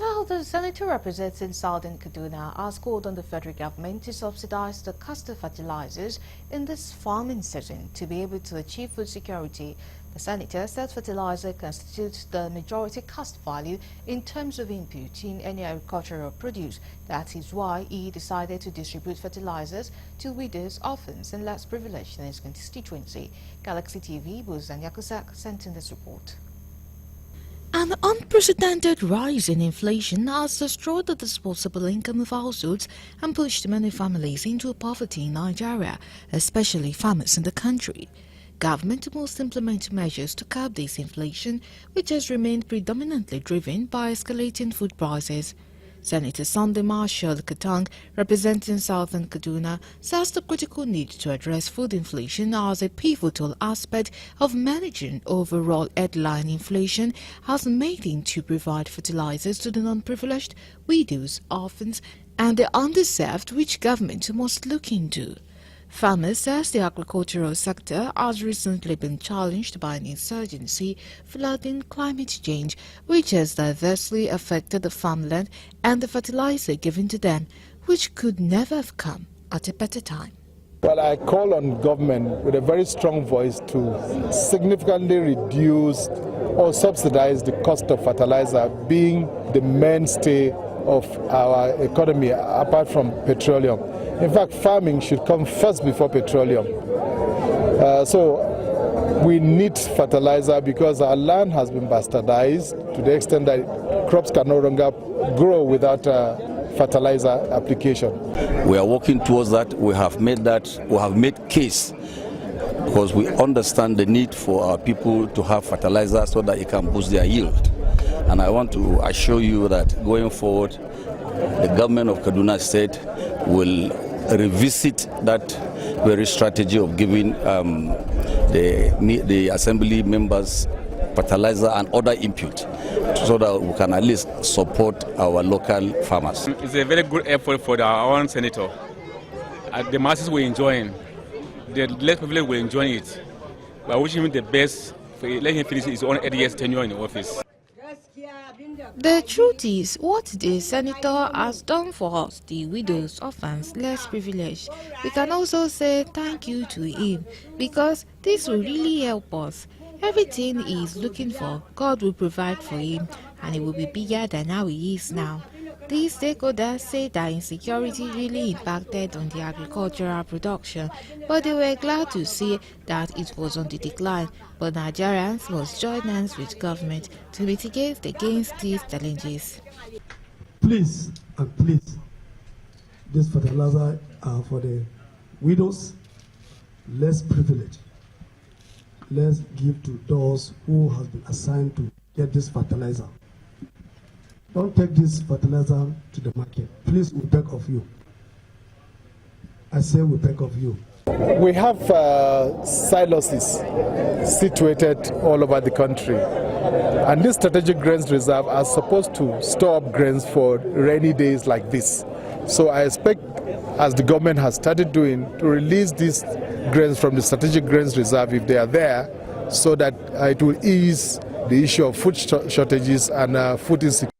Now, the senator representing Southern Kaduna has called on the federal government to subsidize the cost of fertilizers in this farming season to be able to achieve food security. The senator said fertilizer constitutes the majority cost value in terms of input in any agricultural produce. That is why he decided to distribute fertilizers to widows, orphans, and less privileged in his constituency. Galaxy TV, Buzan Yakusak sent in this report. An unprecedented rise in inflation has destroyed the disposable income of households and pushed many families into poverty in Nigeria, especially farmers in the country. Government must implement measures to curb this inflation, which has remained predominantly driven by escalating food prices. Senator Sunday Marshall Katang, representing Southern Kaduna, says the critical need to address food inflation as a pivotal aspect of managing overall headline inflation has made him to provide fertilizers to the non-privileged, widows, orphans, and the underserved, which government must look into. Farmers says the agricultural sector has recently been challenged by an insurgency, flooding, climate change, which has adversely affected the farmland and the fertilizer given to them, which could never have come at a better time. Well, I call on government with a very strong voice to significantly reduce or subsidize the cost of fertilizer, being the mainstay of our economy apart from petroleum. In fact, farming should come first before petroleum. So we need fertilizer because our land has been bastardized to the extent that crops can no longer grow without fertilizer application. We are working towards that. We have made case because we understand the need for our people to have fertilizer so that it can boost their yield. And I want to assure you that going forward, the government of Kaduna State will revisit that very strategy of giving the assembly members fertilizer and other input so that we can at least support our local farmers. It's a very good effort for our own senator. The masses were enjoying, the less privileged were enjoying it. But I wish him the best for letting him finish his own 8 years tenure in the office. The truth is, what the senator has done for us, the widows, orphans, less privileged, we can also say thank you to him, because this will really help us. Everything he is looking for, God will provide for him, and he will be bigger than how he is now. These stakeholders say that insecurity really impacted on the agricultural production, but they were glad to see that it was on the decline. But Nigerians must join hands with government to mitigate against these challenges. Please, this fertilizer are for the widows, less privileged. Let's give to those who have been assigned to get this fertilizer. Don't take this fertilizer to the market. Please, we beg of you. I say we beg of you. We have silos situated all over the country. And this strategic grains reserve are supposed to store up grains for rainy days like this. So I expect, as the government has started doing, to release these grains from the strategic grains reserve if they are there, so that it will ease the issue of food shortages and food insecurity.